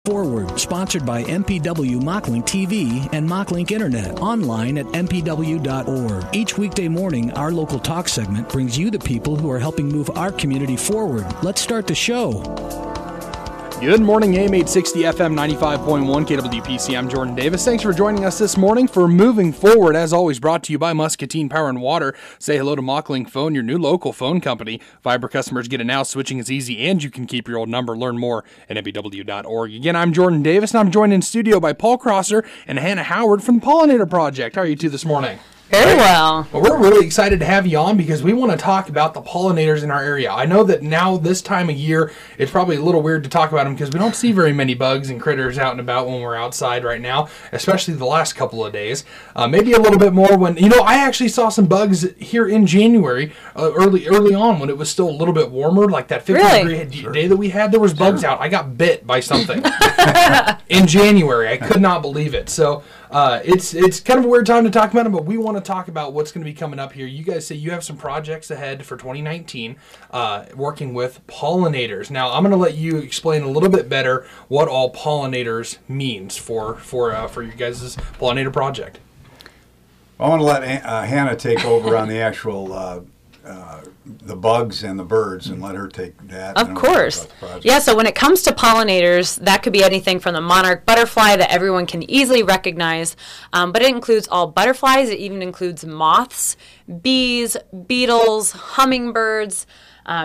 Forward, sponsored by MPW Mocklink TV and Mocklink Internet, online at mpw.org. Each weekday morning, our local talk segment brings you the people who are helping move our community forward. Let's start the show. Good morning, AM 860 FM 95.1 KWPC. I'm Jordan Davis. Thanks for joining us this morning for Moving Forward. As always, brought to you by Muscatine Power and Water. Say hello to Mocklink Phone, your new local phone company. Fiber customers get it now. Switching is easy, and you can keep your old number. Learn more at mpw.org. Again, I'm Jordan Davis, and I'm joined in studio by Paul Crosser and Hannah Howard from the Pollinator Project. How are you two this morning? Very well. Well, we're really excited to have you on because we want to talk about the pollinators in our area. I know that now this time of year, it's probably a little weird to talk about them because we don't see very many bugs and critters out and about when we're outside right now, especially the last couple of days. Maybe a little bit more when, I actually saw some bugs here in January, early on when it was still a little bit warmer, like that 50-degree day that we had. There was bugs out. I got bit by something in January. I could not believe it. So it's kind of a weird time to talk about them, but we want to talk about what's going to be coming up here. You guys say you have some projects ahead for 2019 working with pollinators. Now, I'm going to let you explain a little bit better what all pollinators means for you guys' pollinator project. I want to let Hannah take over on the actual the bugs and the birds and let her take that. Of course. Yeah, so when it comes to pollinators, that could be anything from the monarch butterfly that everyone can easily recognize, but it includes all butterflies. It even includes moths, bees, beetles, hummingbirds,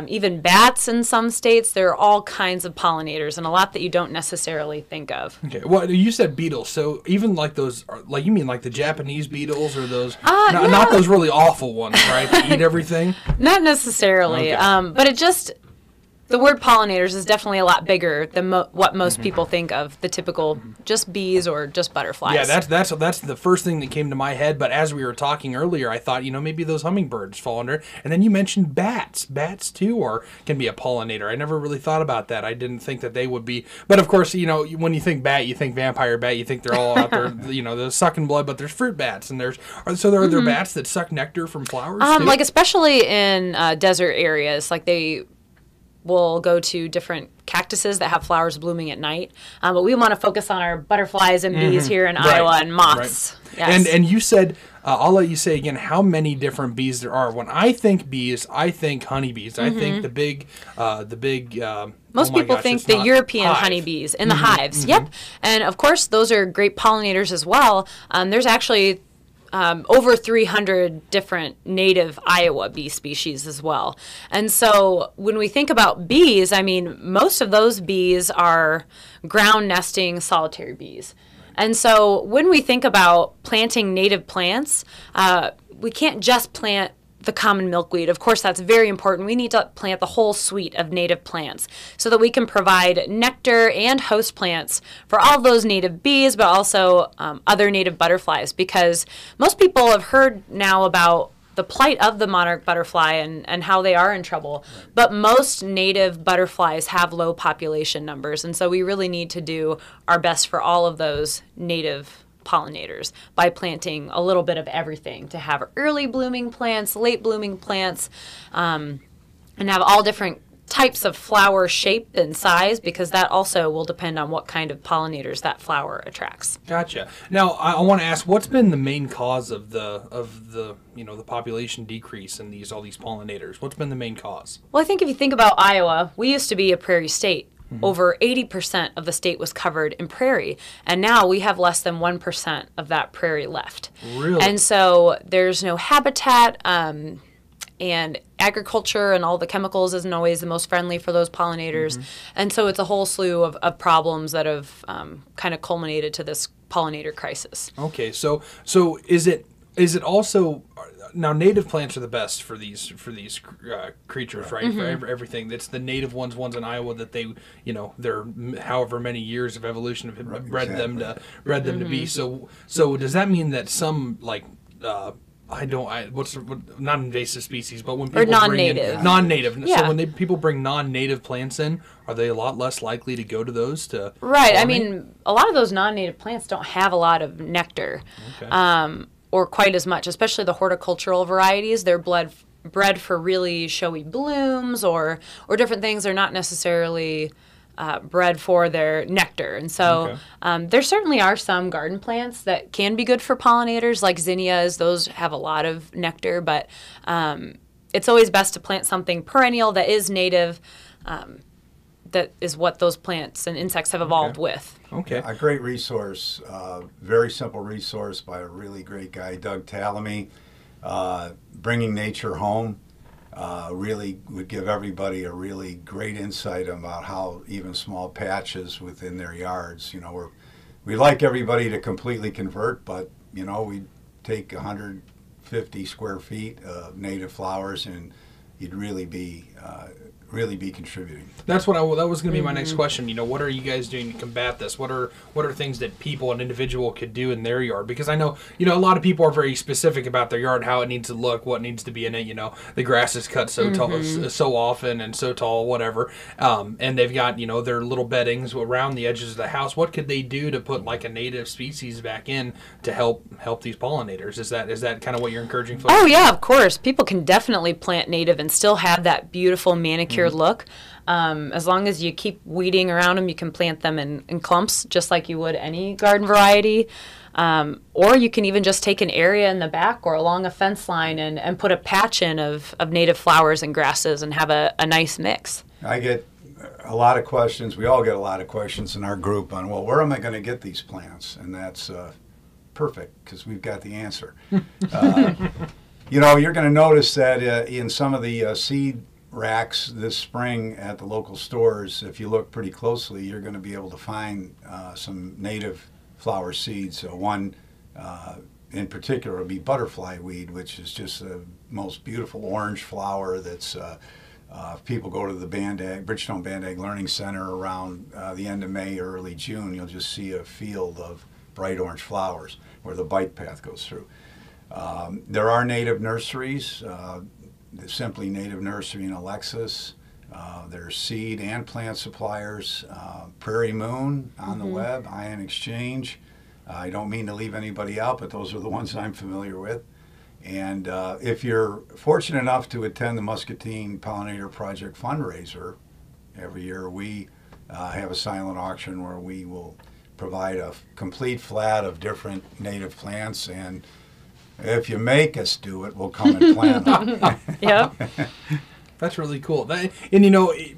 even bats in some states. There are all kinds of pollinators and a lot that you don't necessarily think of. Okay, well, you said beetles, so even like those, like you mean like the Japanese beetles or those, not those really awful ones, right, that eat everything? Not necessarily, okay. But it just, the word pollinators is definitely a lot bigger than what most people think of, the typical just bees or just butterflies. Yeah, that's the first thing that came to my head, but as we were talking earlier, I thought, maybe those hummingbirds fall under, and then you mentioned bats. Bats, too, can be a pollinator. I never really thought about that. I didn't think that they would be, but of course, when you think bat, you think vampire bat, you think they're all out there, they're sucking blood, but there's fruit bats, and there are bats that suck nectar from flowers, too? Like especially in desert areas, like they will go to different cactuses that have flowers blooming at night. But we want to focus on our butterflies and bees here in Iowa and moths. Right. Yes. And you said, I'll let you say again how many different bees there are. When I think bees, I think honeybees. I think the big. Most people think the European honeybees in the hives. Yep. And of course, those are great pollinators as well. There's actually over 300 different native Iowa bee species as well. And so when we think about bees, most of those bees are ground nesting solitary bees. And so when we think about planting native plants, we can't just plant the common milkweed. Of course, that's very important. We need to plant the whole suite of native plants so that we can provide nectar and host plants for all those native bees, but also other native butterflies, because most people have heard now about the plight of the monarch butterfly and how they are in trouble. Right. But most native butterflies have low population numbers, and so we really need to do our best for all of those native pollinators by planting a little bit of everything to have early blooming plants, late blooming plants, and have all different types of flower shape and size, because that also will depend on what kind of pollinators that flower attracts. Gotcha. Now I want to ask, what's been the main cause of the population decrease in all these pollinators? What's been the main cause? Well, I think if you think about Iowa, we used to be a prairie state. Over 80% of the state was covered in prairie, and now we have less than 1% of that prairie left. Really? And so there's no habitat, and agriculture and all the chemicals isn't always the most friendly for those pollinators. And so it's a whole slew of problems that have kind of culminated to this pollinator crisis. Okay, so is it also, now native plants are the best for these creatures, right? For everything. It's the native ones in Iowa that they, their however many years of evolution have bred them to be. So does that mean that some not invasive species, but when people non-native. Non-native. Yeah. So when people bring non-native plants in, are they a lot less likely to go to those to Right. pollinate? A lot of those non-native plants don't have a lot of nectar. Okay. Or quite as much, especially the horticultural varieties. They're bred for really showy blooms or different things. They're not necessarily bred for their nectar. And so there certainly are some garden plants that can be good for pollinators, like zinnias. Those have a lot of nectar, but it's always best to plant something perennial that is native. That is what those plants and insects have evolved with. Okay. A great resource, very simple resource by a really great guy, Doug Tallamy. Bringing Nature Home really would give everybody a really great insight about how even small patches within their yards, we'd like everybody to completely convert, but, we take 150 square feet of native flowers and you'd really be contributing. That's what that was going to be my next question. What are you guys doing to combat this? What are things that people, an individual, could do in their yard? Because I know, a lot of people are very specific about their yard, how it needs to look, what needs to be in it. The grass is cut so tall, so often and so tall, whatever. And they've got, their little beddings around the edges of the house. What could they do to put like a native species back in to help these pollinators? Is that kind of what you're encouraging folks? Oh yeah, of course. People can definitely plant native and still have that beautiful manicured look. As long as you keep weeding around them, you can plant them in clumps just like you would any garden variety. Or you can even just take an area in the back or along a fence line and put a patch in of native flowers and grasses and have a nice mix. I get a lot of questions. We all get a lot of questions in our group on, where am I going to get these plants? And that's perfect because we've got the answer. You're going to notice that in some of the seed racks this spring at the local stores, if you look pretty closely, you're going to be able to find some native flower seeds. One in particular will be butterfly weed, which is just the most beautiful orange flower that's if people go to the Bridgestone Band Ag Learning Center around the end of May or early June, you'll just see a field of bright orange flowers where the bike path goes through. There are native nurseries, Simply Native Nursery in Alexis. There's seed and plant suppliers. Prairie Moon on the web, Ion Exchange. I don't mean to leave anybody out, but those are the ones I'm familiar with. And if you're fortunate enough to attend the Muscatine Pollinator Project fundraiser, every year we have a silent auction where we will provide a complete flat of different native plants, and if you make us do it, we'll come and plant them. Yep. That's really cool.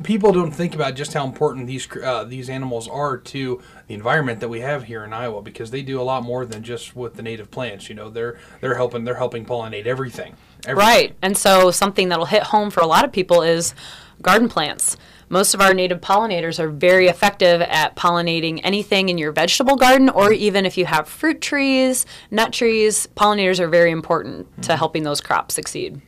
People don't think about just how important these animals are to the environment that we have here in Iowa, because they do a lot more than just with the native plants. They're helping pollinate everything. Right. And so something that'll hit home for a lot of people is garden plants. Most of our native pollinators are very effective at pollinating anything in your vegetable garden, or even if you have fruit trees, nut trees, pollinators are very important to helping those crops succeed.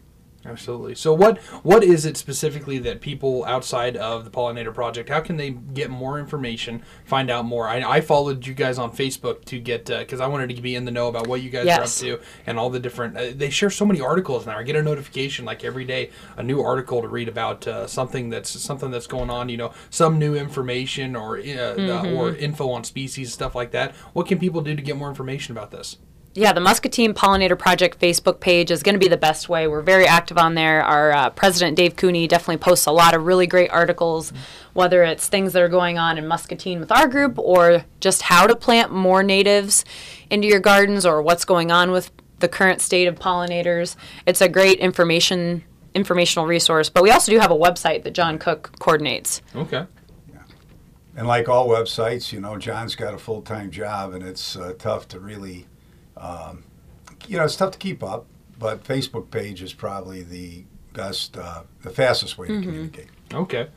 Absolutely. So what is it specifically that people outside of the Pollinator Project, how can they get more information, find out more? I followed you guys on Facebook to get, because I wanted to be in the know about what you guys are up to and all the different, they share so many articles now. I get a notification like every day, a new article to read about something that's going on, some new information or info on species, stuff like that. What can people do to get more information about this? Yeah, the Muscatine Pollinator Project Facebook page is going to be the best way. We're very active on there. Our president, Dave Cooney, definitely posts a lot of really great articles, whether it's things that are going on in Muscatine with our group or just how to plant more natives into your gardens or what's going on with the current state of pollinators. It's a great informational resource. But we also do have a website that John Cook coordinates. Okay. And like all websites, John's got a full-time job, and it's tough to really... it's tough to keep up, but Facebook page is probably the best, the fastest way to communicate. Okay,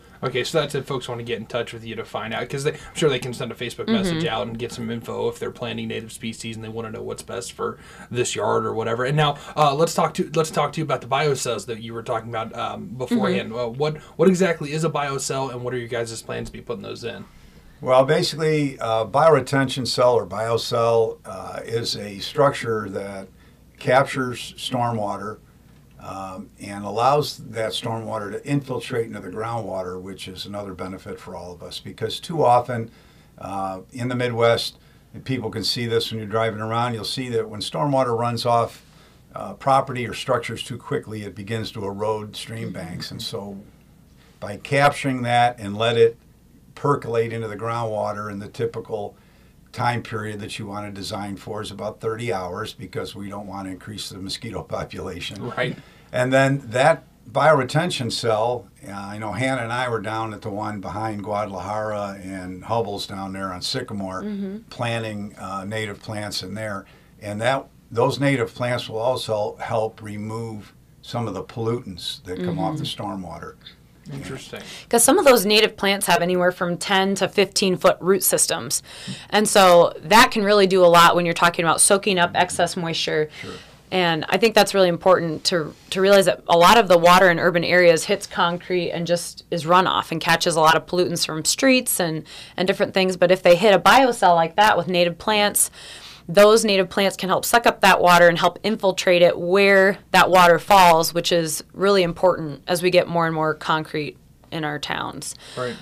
so that's if folks want to get in touch with you to find out, because I'm sure they can send a Facebook message out and get some info if they're planting native species and they want to know what's best for this yard or whatever. And now let's talk to you about the biocells that you were talking about beforehand. What exactly is a biocell, and what are your guys' plans to be putting those in? Well, basically, bioretention cell or biocell is a structure that captures stormwater and allows that stormwater to infiltrate into the groundwater, which is another benefit for all of us. Because too often in the Midwest, and people can see this when you're driving around, you'll see that when stormwater runs off property or structures too quickly, it begins to erode stream banks. And so by capturing that and let it percolate into the groundwater, and the typical time period that you want to design for is about 30 hours because we don't want to increase the mosquito population. Right. And then that bioretention cell, I know Hannah and I were down at the one behind Guadalajara and Hubble's down there on Sycamore, planting native plants in there. And those native plants will also help remove some of the pollutants that come off the stormwater. Interesting. Because some of those native plants have anywhere from 10 to 15-foot root systems. And so that can really do a lot when you're talking about soaking up excess moisture. Sure. And I think that's really important to realize that a lot of the water in urban areas hits concrete and just is runoff and catches a lot of pollutants from streets and different things. But if they hit a biocell like that with native plants, those native plants can help suck up that water and help infiltrate it where that water falls, which is really important as we get more and more concrete in our towns. Right.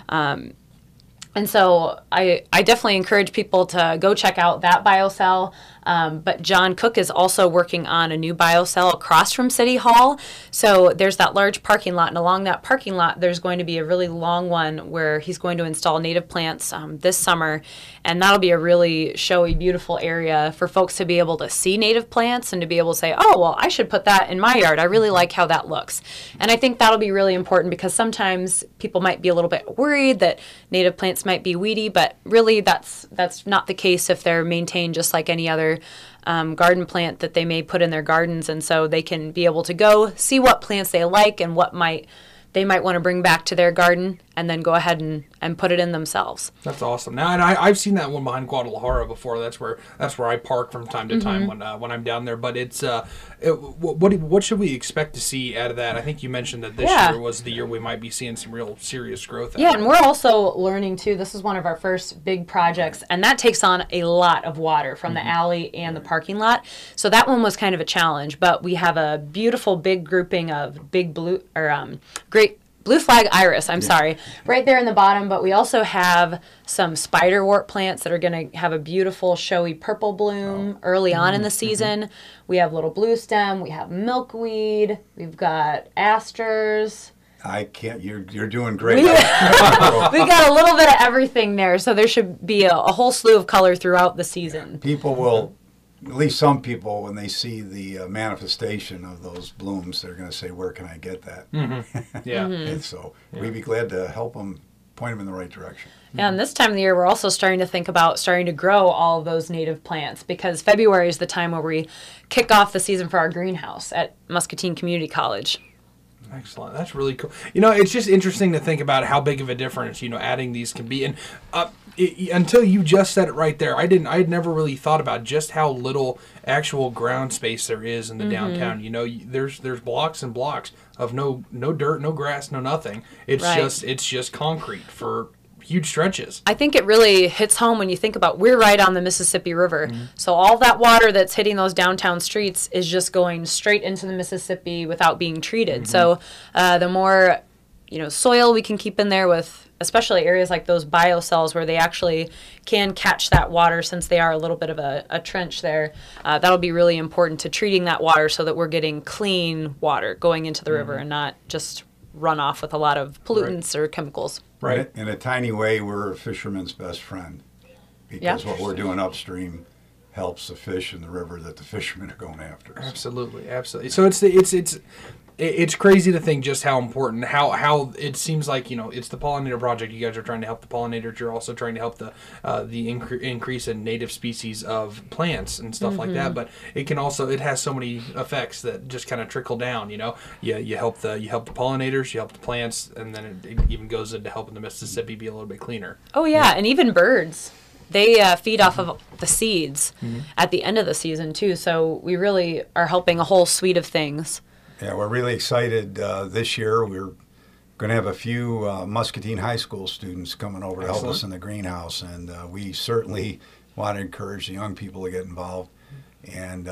And so I definitely encourage people to go check out that biocell. But John Cook is also working on a new biocell across from City Hall. So there's that large parking lot, and along that parking lot, there's going to be a really long one where he's going to install native plants this summer. And that'll be a really showy, beautiful area for folks to be able to see native plants and to be able to say, oh, well, I should put that in my yard. I really like how that looks. And I think that'll be really important because sometimes people might be a little bit worried that native plants might be weedy, but really that's not the case if they're maintained just like any other garden plant that they may put in their gardens. And so they can be able to go see what plants they like and what they might want to bring back to their garden and then go ahead and put it in themselves. That's awesome. Now, and I've seen that one behind Guadalajara before. That's where I park from time to time when I'm down there. But it's what should we expect to see out of that? I think you mentioned that this year was the year we might be seeing some real serious growth. Yeah, and we're also learning too. This is one of our first big projects, and that takes on a lot of water from the alley and the parking lot. So that one was kind of a challenge. But we have a beautiful big grouping of big blue great blue flag iris, right there in the bottom. But we also have some spiderwort plants that are going to have a beautiful showy purple bloom early on in the season. We have little blue stem, we have milkweed, we've got asters. You're doing great. We got a little bit of everything there, so there should be a whole slew of color throughout the season. People will, at least some people, when they see the manifestation of those blooms, they're going to say, where can I get that? Yeah. And so we'd be glad to help them, point them in the right direction. And this time of the year, we're also starting to think about starting to grow all of those native plants because February is the time where we kick off the season for our greenhouse at Muscatine Community College. Excellent. That's really cool. It's just interesting to think about how big of a difference, adding these can be. And until you just said it right there, I had never really thought about just how little actual ground space there is in the downtown. There's blocks and blocks of no dirt, no grass, no nothing. It's just concrete for huge stretches. I think it really hits home when you think about we're right on the Mississippi River. So all that water that's hitting those downtown streets is just going straight into the Mississippi without being treated. So the more soil we can keep in there with especially areas like those biocells where they actually can catch that water since they are a little bit of a trench there, that'll be really important to treating that water so that we're getting clean water going into the river and not just run off with a lot of pollutants or chemicals. Right. In a tiny way, we're a fisherman's best friend because what we're doing upstream helps the fish in the river that the fishermen are going after. Absolutely. So it's crazy to think just how important, how it seems like, it's the Pollinator Project. You guys are trying to help the pollinators. You're also trying to help the increase in native species of plants and stuff like that. But it has so many effects that just kind of trickle down. You help the pollinators, you help the plants, and then it even goes into helping the Mississippi be a little bit cleaner. Oh yeah, and even birds. They feed off of the seeds at the end of the season too. So we really are helping a whole suite of things. Yeah, we're really excited this year. We're going to have a few Muscatine High School students coming over to help us in the greenhouse, and we certainly want to encourage the young people to get involved. And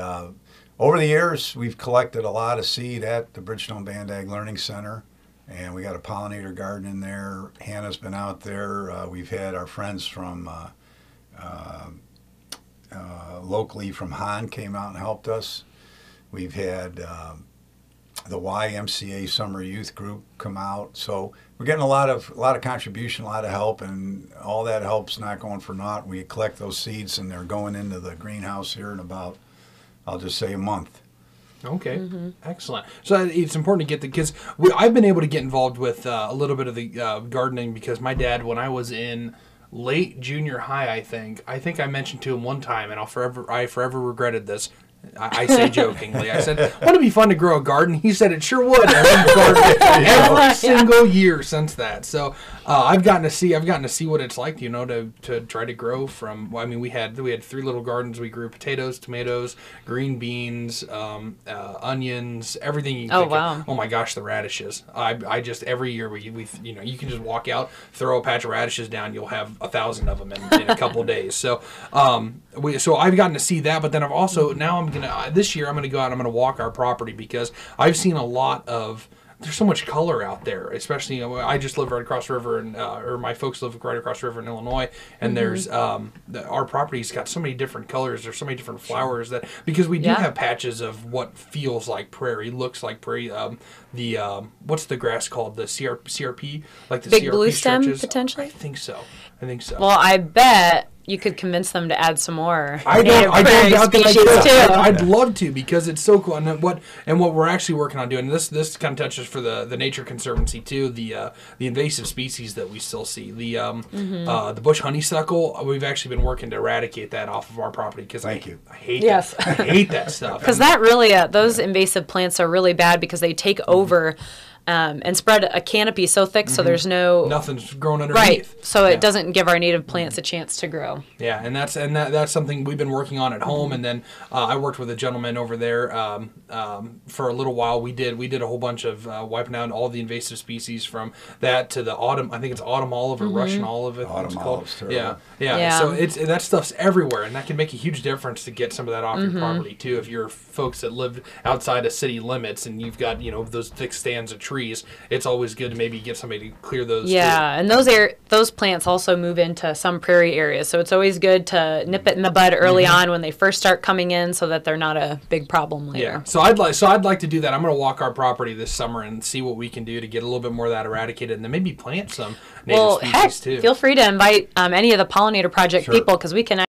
over the years, we've collected a lot of seed at the Bridgestone Bandag Learning Center, and we got a pollinator garden in there. Hannah's been out there. We've had our friends from locally from Hahn came out and helped us. We've had the YMCA Summer Youth Group come out. So we're getting a lot of contribution, a lot of help, and all that help's not going for naught. We collect those seeds, and they're going into the greenhouse here in about, I'll just say, a month. Okay, excellent. So it's important to get because I've been able to get involved with a little bit of the gardening because my dad, when I was in late junior high, I think I mentioned to him one time, and I forever regretted this. I say jokingly. I said, "Wouldn't it be fun to grow a garden?" He said, "It sure would." And we've gardened every single year since that. So I've gotten to see what it's like, to try to grow from. Well, I mean, we had 3 little gardens. We grew potatoes, tomatoes, green beans, onions, everything. You can think of. Oh my gosh, the radishes! I just every year we you can just walk out, throw a patch of radishes down, you'll have 1,000 of them in a couple of days. So I've gotten to see that, but then I've also this year I'm gonna go out and I'm gonna walk our property because I've seen a lot of. There's so much color out there, especially I just live right across the river, and or my folks live right across the river in Illinois, and there's our property's got so many different colors. There's so many different flowers that because we do have patches of what feels like prairie, looks like prairie. What's the grass called? The CRP, like the big CRP blue stem stretches? potentially. I think so. Well, I bet you could convince them to add some more. I don't doubt that I species could. too. I'd love to because it's so cool. And what we're actually working on doing this kind of touches for the Nature Conservancy too. The invasive species that we still see. The bush honeysuckle. We've actually been working to eradicate that off of our property because I hate that. I hate that stuff. Because that really those invasive plants are really bad because they take over. And spread a canopy so thick so there's nothing's growing underneath. Right, so it doesn't give our native plants a chance to grow. Yeah, and that's something we've been working on at home. And then I worked with a gentleman over there for a little while. We did a whole bunch of wiping out all the invasive species from that to the autumn. I think it's autumn olive or Russian olive. Autumn olive's terrible. Yeah. So that stuff's everywhere, and that can make a huge difference to get some of that off your property too. If you're folks that live outside of city limits and you've got those thick stands of trees, it's always good to maybe get somebody to clear those. Yeah, and those plants also move into some prairie areas, so it's always good to nip it in the bud early on when they first start coming in, so that they're not a big problem later. Yeah, so I'd like to do that. I'm going to walk our property this summer and see what we can do to get a little bit more of that eradicated, and then maybe plant some native species too. Feel free to invite any of the Pollinator Project people because we can